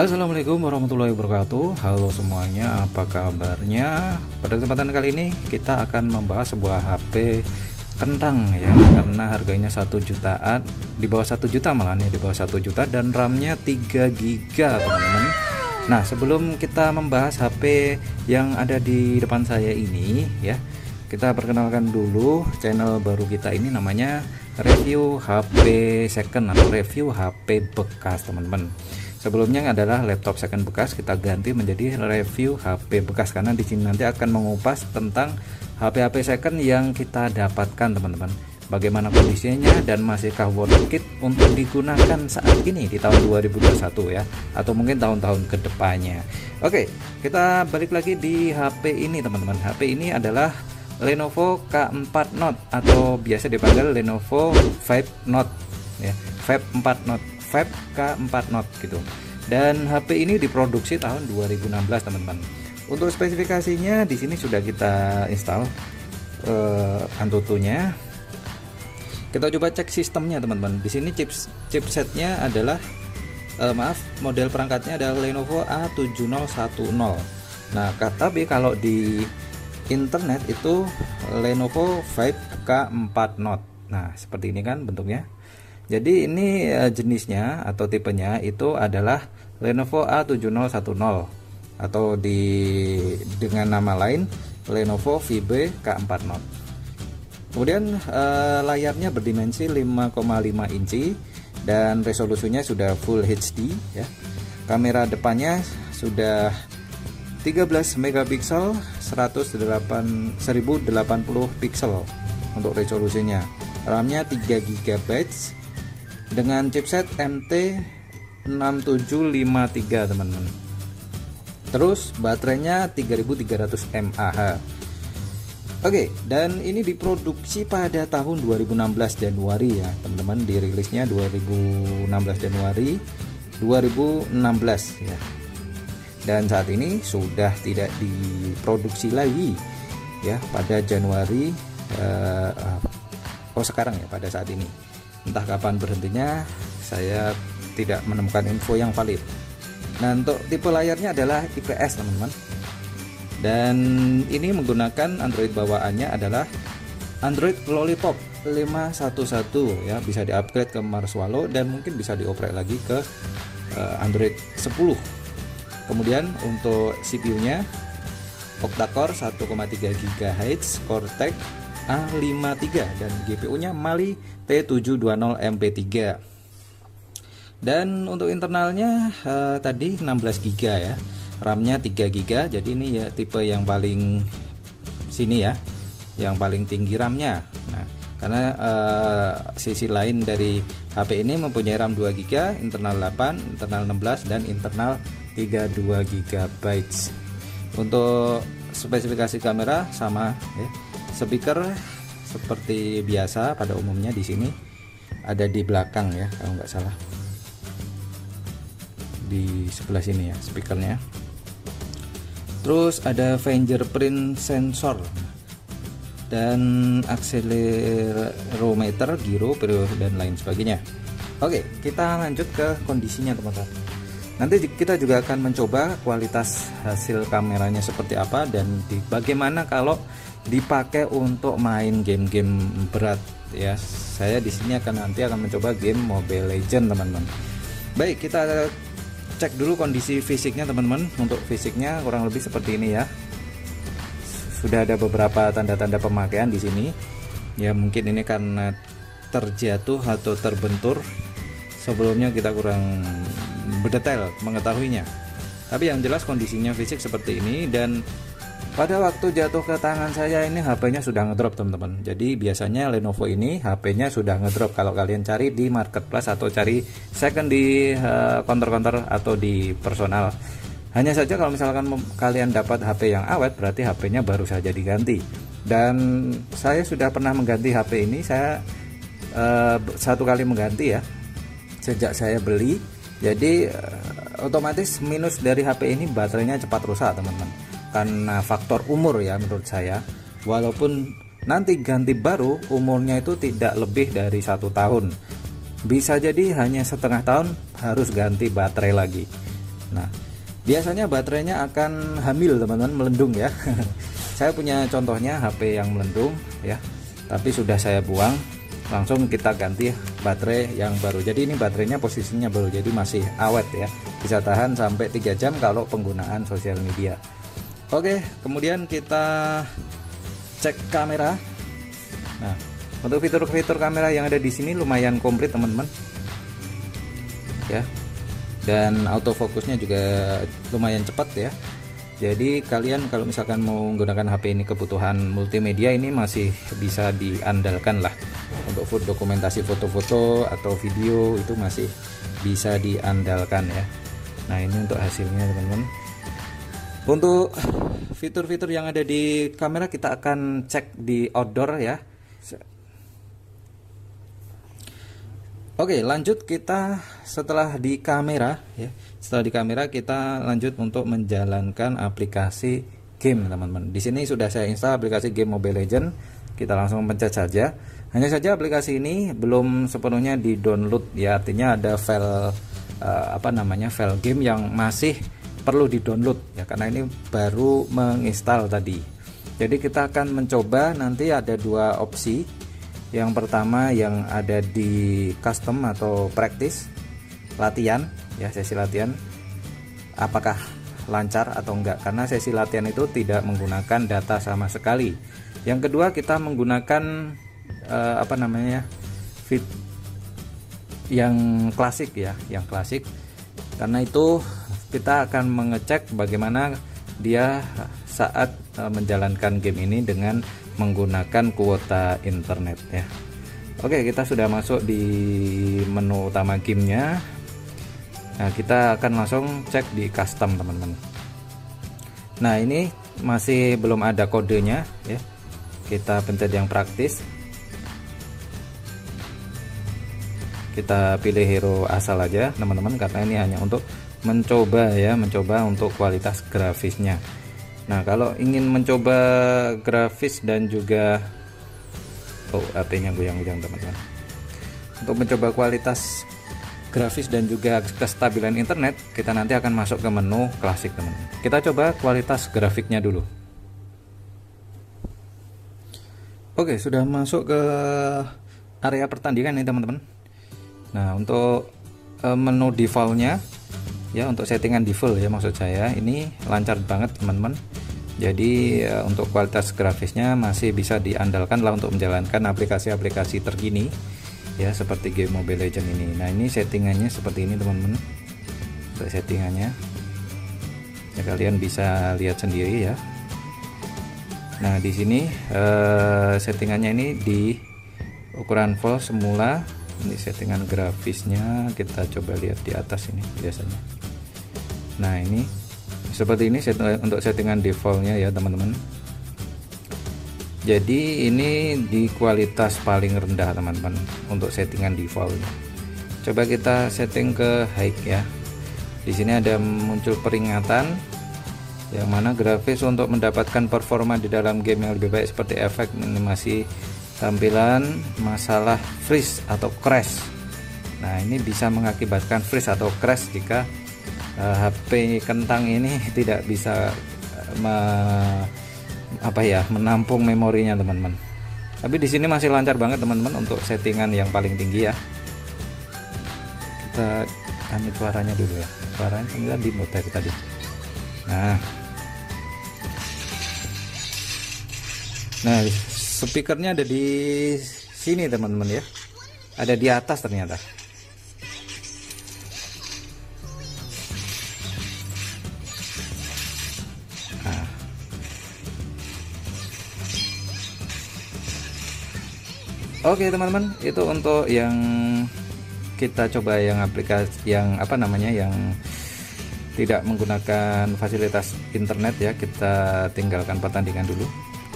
Assalamualaikum warahmatullahi wabarakatuh. Halo semuanya, apa kabarnya? Pada kesempatan kali ini kita akan membahas sebuah HP kentang ya, karena harganya 1 jutaan, di bawah 1 juta malah nih, di bawah 1 juta, dan RAM-nya 3 GB teman-teman. Nah, sebelum kita membahas HP yang ada di depan saya ini ya, kita perkenalkan dulu channel baru kita ini, namanya review HP second atau review HP bekas teman-teman. Sebelumnya adalah laptop second bekas, kita ganti menjadi review HP bekas karena di sini nanti akan mengupas tentang HP-HP second yang kita dapatkan teman-teman. Bagaimana kondisinya dan masihkah worth it untuk digunakan saat ini di tahun 2021 ya, atau mungkin tahun-tahun kedepannya. Oke, kita balik lagi di HP ini teman-teman. HP ini adalah Lenovo K4 Note atau biasa dipanggil Lenovo Vibe Note ya, Vibe 4 Note, Vibe K4 Note gitu. Dan HP ini diproduksi tahun 2016 teman-teman. Untuk spesifikasinya di sini sudah kita install Antutunya. Kita coba cek sistemnya teman-teman. Di sini chipsetnya adalah model perangkatnya adalah Lenovo A7010. Nah, tapi kalau di internet itu Lenovo Vibe K4 Note. Nah, seperti ini kan bentuknya. Jadi ini jenisnya atau tipenya itu adalah Lenovo A7010 atau dengan nama lain Lenovo Vibe K4 Note. Kemudian layarnya berdimensi 5,5 inci dan resolusinya sudah Full HD ya. Kamera depannya sudah 13 megapiksel, 1080 pixel untuk resolusinya. RAM-nya 3 GB dengan chipset MT6753 teman-teman. Terus baterainya 3300 mAh. Oke, dan ini diproduksi pada tahun 2016 Januari ya teman-teman. Dirilisnya 2016 Januari 2016 ya. Dan saat ini sudah tidak diproduksi lagi ya pada Januari sekarang ya, pada saat ini. Entah kapan berhentinya, saya tidak menemukan info yang valid. Nah, untuk tipe layarnya adalah IPS teman-teman. Dan ini menggunakan Android bawaannya adalah Android Lollipop 511 ya, bisa di-upgrade ke Marshmallow dan mungkin bisa dioprek lagi ke Android 10. Kemudian untuk CPU-nya octa-core 1,3 GHz Cortex A53 dan GPU-nya Mali T720 MP3. Dan untuk internalnya tadi 16 GB ya. RAM-nya 3 GB. Jadi ini ya tipe yang paling sini ya, yang paling tinggi RAM-nya. Nah, karena sisi lain dari HP ini mempunyai RAM 2 GB, internal 8, internal 16 dan internal 32 GB. Untuk spesifikasi kamera sama ya. Speaker seperti biasa pada umumnya di sini ada di belakang ya, kalau nggak salah. Di sebelah sini ya speakernya. Terus ada fingerprint sensor dan akselerometer, giro, periode dan lain sebagainya. Oke, kita lanjut ke kondisinya teman-teman. Nanti kita juga akan mencoba kualitas hasil kameranya seperti apa dan bagaimana kalau dipakai untuk main game-game berat ya. Saya di sini nanti akan mencoba game Mobile Legends teman-teman. Baik, kita cek dulu kondisi fisiknya teman-teman. Untuk fisiknya kurang lebih seperti ini ya. Sudah ada beberapa tanda-tanda pemakaian di sini. Ya mungkin ini karena terjatuh atau terbentur. Sebelumnya kita kurang berdetail mengetahuinya. Tapi yang jelas kondisinya fisik seperti ini, dan pada waktu jatuh ke tangan saya ini HP-nya sudah ngedrop teman-teman. Jadi biasanya Lenovo ini HP-nya sudah ngedrop kalau kalian cari di marketplace atau cari second di counter-counter atau di personal. Hanya saja kalau misalkan kalian dapat HP yang awet, berarti HP-nya baru saja diganti. Dan saya sudah pernah mengganti HP ini. Saya satu kali mengganti ya sejak saya beli. Jadi otomatis minus dari HP ini baterainya cepat rusak teman-teman, karena faktor umur ya menurut saya. Walaupun nanti ganti baru umurnya itu tidak lebih dari 1 tahun, bisa jadi hanya setengah tahun harus ganti baterai lagi. Nah, biasanya baterainya akan hamil teman-teman, melendung ya. Saya punya contohnya HP yang melendung ya, tapi sudah saya buang, langsung kita ganti baterai yang baru. Jadi ini baterainya posisinya baru, jadi masih awet ya, bisa tahan sampai 3 jam kalau penggunaan sosial media. Oke, kemudian kita cek kamera. Nah, untuk fitur-fitur kamera yang ada di sini lumayan komplit teman-teman ya, dan autofocusnya juga lumayan cepat ya. Jadi kalian kalau misalkan mau menggunakan HP ini kebutuhan multimedia, ini masih bisa diandalkan lah. Untuk dokumentasi foto-foto atau video itu masih bisa diandalkan ya. Nah, ini untuk hasilnya teman-teman. Untuk fitur-fitur yang ada di kamera kita akan cek di outdoor ya. Oke, lanjut kita setelah di kamera ya. Setelah di kamera kita lanjut untuk menjalankan aplikasi game teman-teman. Di sini sudah saya install aplikasi game Mobile Legends. Kita langsung pencet saja. Hanya saja aplikasi ini belum sepenuhnya di-download ya, artinya ada file file game yang masih perlu di-download ya, karena ini baru menginstal tadi. Jadi kita akan mencoba, nanti ada dua opsi. Yang pertama yang ada di custom atau practice, latihan ya, sesi latihan apakah lancar atau enggak, karena sesi latihan itu tidak menggunakan data sama sekali. Yang kedua kita menggunakan fit yang klasik ya, yang klasik, karena itu kita akan mengecek bagaimana dia saat menjalankan game ini dengan menggunakan kuota internet ya. Oke, kita sudah masuk di menu utama gamenya. Nah, kita akan langsung cek di custom teman-teman. Nah, ini masih belum ada kodenya ya. Kita pencet yang praktis. Kita pilih hero asal aja teman-teman, karena ini hanya untuk mencoba ya, mencoba untuk kualitas grafisnya. Nah, kalau ingin mencoba grafis dan juga HP-nya goyang-goyang teman-teman. Untuk mencoba kualitas grafis dan juga kestabilan internet, kita nanti akan masuk ke menu klasik teman-teman. Kita coba kualitas grafiknya dulu. Oke, sudah masuk ke area pertandingan nih teman-teman. Nah, untuk menu defaultnya ya, untuk settingan default ya maksud saya, ini lancar banget teman-teman. Jadi untuk kualitas grafisnya masih bisa diandalkan lah untuk menjalankan aplikasi-aplikasi terkini ya, seperti game Mobile Legends ini. Nah, ini settingannya seperti ini teman-teman. Untuk settingannya ya, kalian bisa lihat sendiri ya. Nah, di sini settingannya ini di ukuran full semula. Ini settingan grafisnya, kita coba lihat di atas ini biasanya. Nah, ini seperti ini untuk settingan defaultnya ya teman-teman. Jadi ini di kualitas paling rendah teman-teman untuk settingan defaultnya. Coba kita setting ke high ya. Di sini ada muncul peringatan yang mana grafis untuk mendapatkan performa di dalam game yang lebih baik seperti efek, animasi, tampilan, masalah freeze atau crash. Nah, ini bisa mengakibatkan freeze atau crash jika HP kentang ini tidak bisa menampung memorinya teman-teman. Tapi di sini masih lancar banget teman-teman untuk settingan yang paling tinggi ya. Kita ambil suaranya dulu ya. Suaranya enggak di mute tadi. Nah, speakernya ada di sini teman-teman ya, ada di atas ternyata. Nah, oke teman-teman, itu untuk yang kita coba yang aplikasi yang yang tidak menggunakan fasilitas internet ya. Kita tinggalkan pertandingan dulu.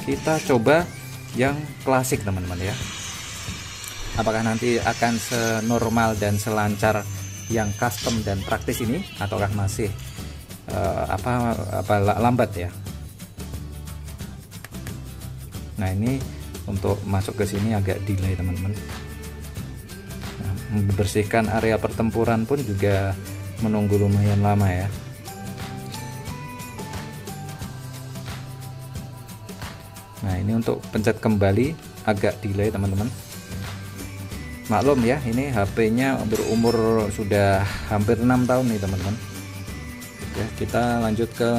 Kita coba yang klasik teman-teman ya. Apakah nanti akan senormal dan selancar yang custom dan praktis ini, ataukah masih lambat ya. Nah, ini untuk masuk ke sini agak delay teman-teman. Nah, membersihkan area pertempuran pun juga menunggu lumayan lama ya. Nah, ini untuk pencet kembali agak delay teman-teman. Maklum ya, ini HP-nya berumur sudah hampir 6 tahun nih teman-teman. Ya, kita lanjut ke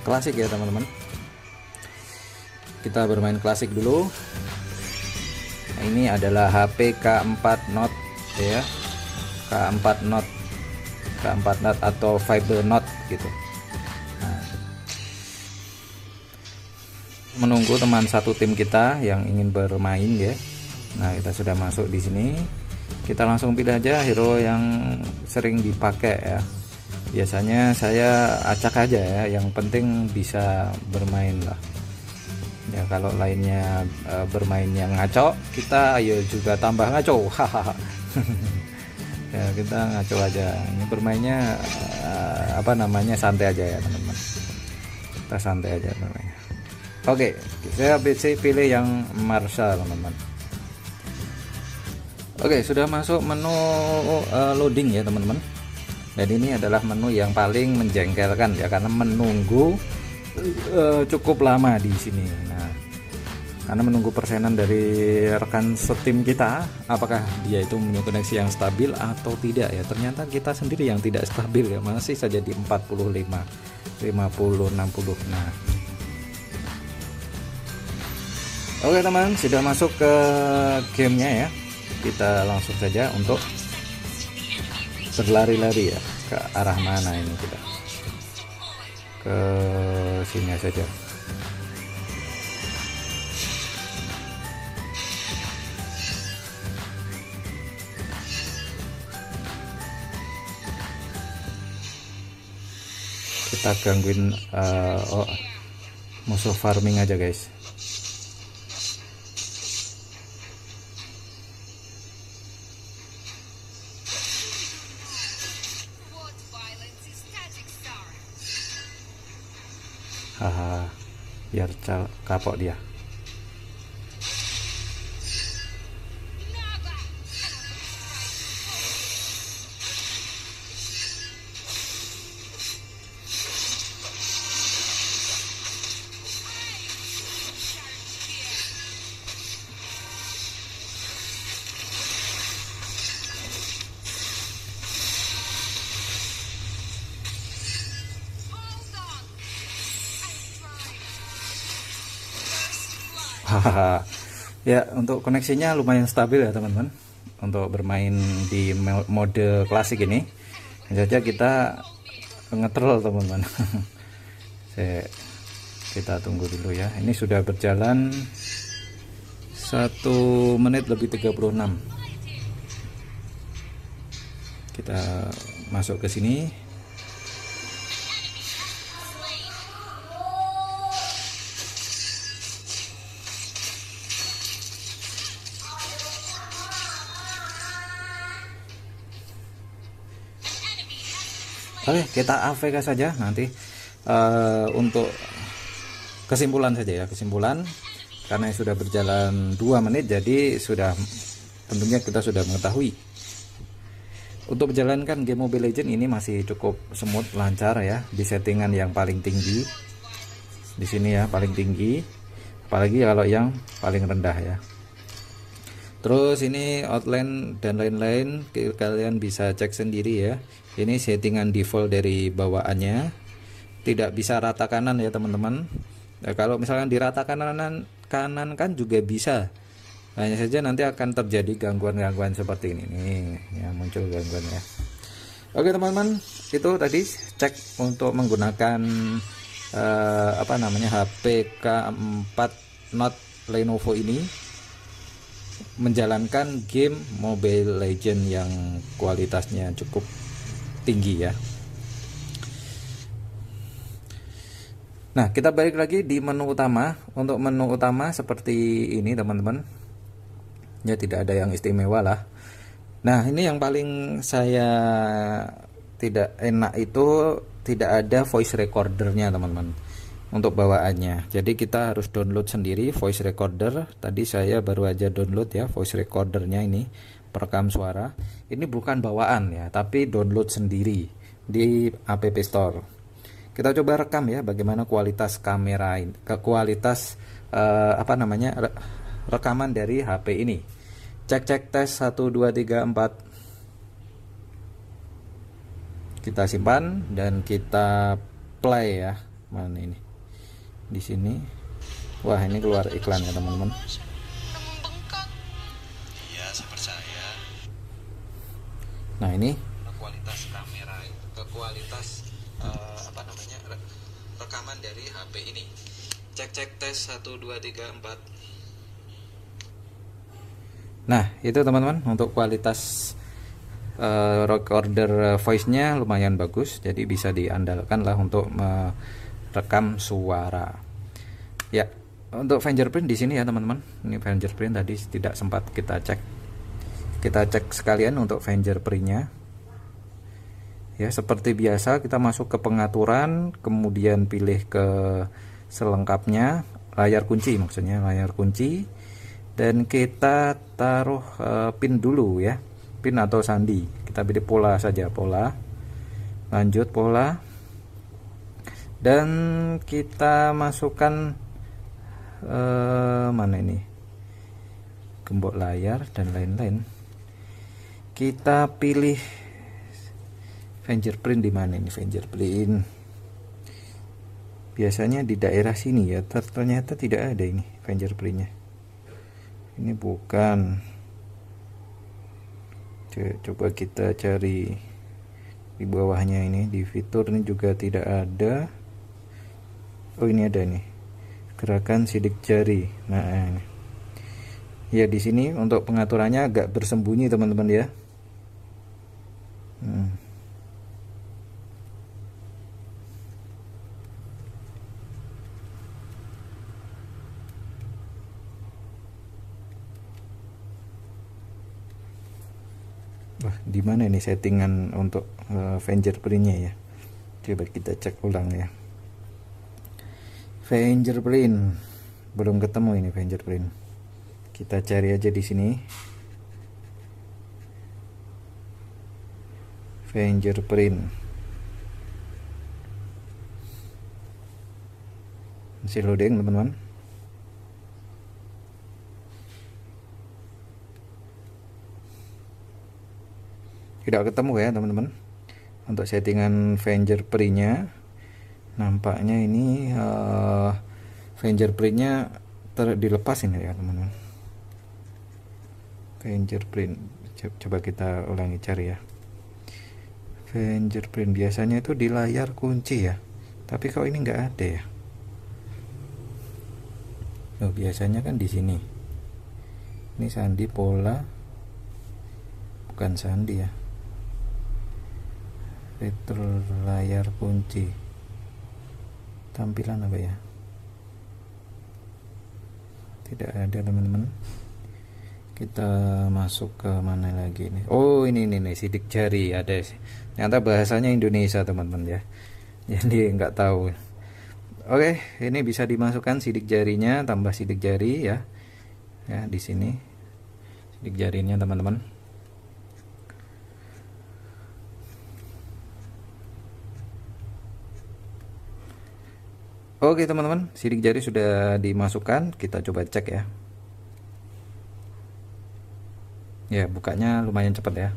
klasik ya teman-teman. Kita bermain klasik dulu. Nah, ini adalah HP K4 Note ya. K4 Note. K4 Note atau Fiber Note gitu. Menunggu teman satu tim kita yang ingin bermain ya. Nah, kita sudah masuk di sini. Kita langsung pilih aja hero yang sering dipakai ya. Biasanya saya acak aja ya, yang penting bisa bermain lah. Ya, kalau lainnya bermain yang ngaco, kita ayo juga tambah ngaco. Hahaha. Ya, kita ngaco aja. Ini bermainnya apa namanya, santai aja ya teman-teman. Kita santai aja bermainnya. Oke, saya BC pilih yang Marshall teman-teman. Oke, sudah masuk menu loading ya teman-teman. Dan ini adalah menu yang paling menjengkelkan ya, karena menunggu cukup lama di sini. Nah, karena menunggu persenan dari rekan setim kita, apakah dia itu punya koneksi yang stabil atau tidak ya. Ternyata kita sendiri yang tidak stabil ya, masih saja di 45, 50, 60. Nah, oke teman, sudah masuk ke gamenya ya. Kita langsung saja untuk berlari-lari ya. Ke arah mana ini kita? Ke sini saja. Kita gangguin musuh farming aja guys. Haha, biar kapok dia. Ya, untuk koneksinya lumayan stabil ya teman-teman. Untuk bermain di mode klasik ini, hanya saja kita ngetrol teman-teman. Kita tunggu dulu ya. Ini sudah berjalan 1 menit lebih 36. Kita masuk ke sini. Oke, kita AFK saja nanti untuk kesimpulan saja ya, kesimpulan karena sudah berjalan 2 menit, jadi sudah tentunya kita sudah mengetahui untuk menjalankan game Mobile Legends ini masih cukup smooth, lancar ya, di settingan yang paling tinggi di sini ya, paling tinggi, apalagi kalau yang paling rendah ya. Terus ini outline dan lain-lain kalian bisa cek sendiri ya. Ini settingan default dari bawaannya, tidak bisa rata kanan ya teman-teman. Nah, kalau misalkan di rata kanan kan juga bisa, hanya saja nanti akan terjadi gangguan-gangguan seperti ini nih ya, muncul gangguan ya. Oke teman-teman, itu tadi cek untuk menggunakan apa namanya, HP K4 Note Lenovo ini menjalankan game Mobile Legends yang kualitasnya cukup tinggi ya. Nah, kita balik lagi di menu utama. Untuk menu utama seperti ini teman-teman ya, tidak ada yang istimewa lah. Nah, ini yang paling saya tidak enak itu tidak ada voice recordernya teman-teman untuk bawaannya. Jadi kita harus download sendiri voice recorder. Tadi saya baru aja download ya voice recordernya, ini perekam suara. Ini bukan bawaan ya, tapi download sendiri di App Store. Kita coba rekam ya bagaimana kualitas kamera ini, kualitas rekaman dari HP ini. Cek tes 1 2 3 4. Kita simpan dan kita play ya. Mana ini? Di sini. Wah, ini keluar iklan ya teman-teman. Iya, saya percaya. Nah, ini kualitas kamera, kualitas rekaman dari HP ini. Cek tes 1 2 3 4. Nah, itu teman-teman untuk kualitas recorder voice-nya lumayan bagus, jadi bisa diandalkan lah untuk merekam suara. Ya, untuk fingerprint di sini ya teman-teman. Ini fingerprint tadi tidak sempat kita cek. Kita cek sekalian untuk fingerprint-nya. Ya, seperti biasa kita masuk ke pengaturan, kemudian pilih ke selengkapnya, layar kunci maksudnya, layar kunci, dan kita taruh pin dulu ya, pin atau sandi. Kita pilih pola saja, pola, lanjut pola, dan kita masukkan mana ini, gembok layar dan lain-lain. Kita pilih fingerprint di mana ini, fingerprint biasanya di daerah sini ya, ternyata tidak ada ini fingerprintnya. Ini bukan. Coba kita cari di bawahnya, ini di fitur ini juga tidak ada. Oh, ini ada nih, gerakan sidik jari. Nah, ini. Ya, di sini untuk pengaturannya agak bersembunyi teman-teman ya. Wah, di mana ini settingan untuk fingerprintnya ya? Coba kita cek ulang ya. Fingerprint belum ketemu ini fingerprint. Kita cari aja di sini. Fingerprint. Masih loading teman-teman. Tidak ketemu ya teman-teman. Untuk settingan fingerprintnya, nampaknya ini fingerprintnya dilepas ini ya teman-teman. Fingerprint, coba kita ulangi cari ya. Fingerprint biasanya itu di layar kunci ya, tapi kalau ini nggak ada ya. Oh, biasanya kan di sini. Ini sandi pola, bukan sandi ya. Fitur layar kunci, tampilan apa ya, tidak ada teman-teman. Kita masuk ke mana lagi nih? Oh, ini nih sidik jari ada. Ternyata bahasanya Indonesia teman-teman ya, jadi nggak tahu. Oke, ini bisa dimasukkan sidik jarinya, tambah sidik jari ya. Ya, di sini sidik jarinya teman-teman. Oke teman-teman, sidik jari sudah dimasukkan. Kita coba cek ya. Ya, bukanya lumayan cepat ya.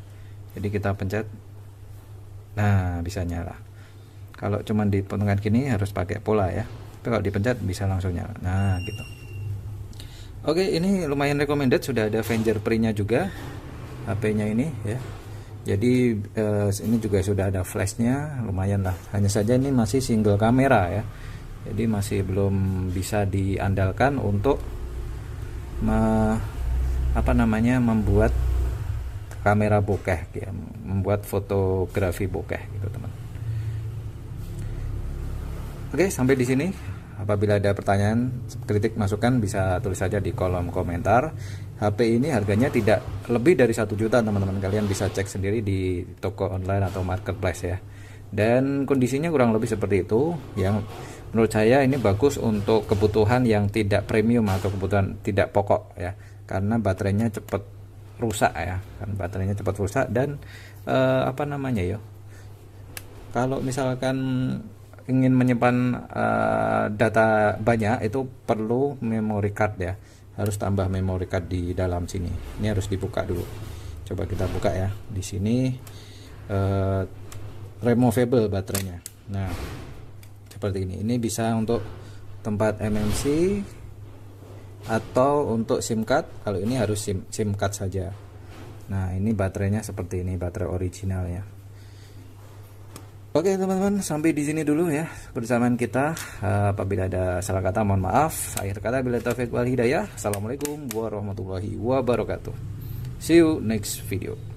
Jadi kita pencet. Nah, bisa nyala. Kalau cuman dipotongan gini harus pakai pola ya. Tapi kalau dipencet bisa langsung nyala. Nah, gitu. Oke, ini lumayan recommended, sudah ada fingerprintnya juga HP-nya ini ya. Jadi ini juga sudah ada flashnya, lumayan lah. Hanya saja ini masih single kamera ya. Jadi masih belum bisa diandalkan untuk membuat kamera bokeh ya, membuat fotografi bokeh gitu teman. Oke, sampai di sini. Apabila ada pertanyaan, kritik, masukan bisa tulis saja di kolom komentar. HP ini harganya tidak lebih dari 1 juta teman-teman. Kalian bisa cek sendiri di toko online atau marketplace ya. Dan kondisinya kurang lebih seperti itu. Yang menurut saya ini bagus untuk kebutuhan yang tidak premium atau kebutuhan tidak pokok ya. Karena baterainya cepat rusak ya. Kan baterainya cepat rusak dan kalau misalkan ingin menyimpan data banyak itu perlu memory card ya, harus tambah memory card di dalam sini. Ini harus dibuka dulu, coba kita buka ya. Di sini removable baterainya. Nah seperti ini bisa untuk tempat MMC atau untuk SIM card. Kalau ini harus SIM card saja. Nah ini baterainya seperti ini, baterai original ya. Oke teman-teman, sampai di sini dulu ya persamaan kita. Apabila ada salah kata mohon maaf. Akhir kata bila taufik wal hidayah. Assalamualaikum warahmatullahi wabarakatuh. See you next video.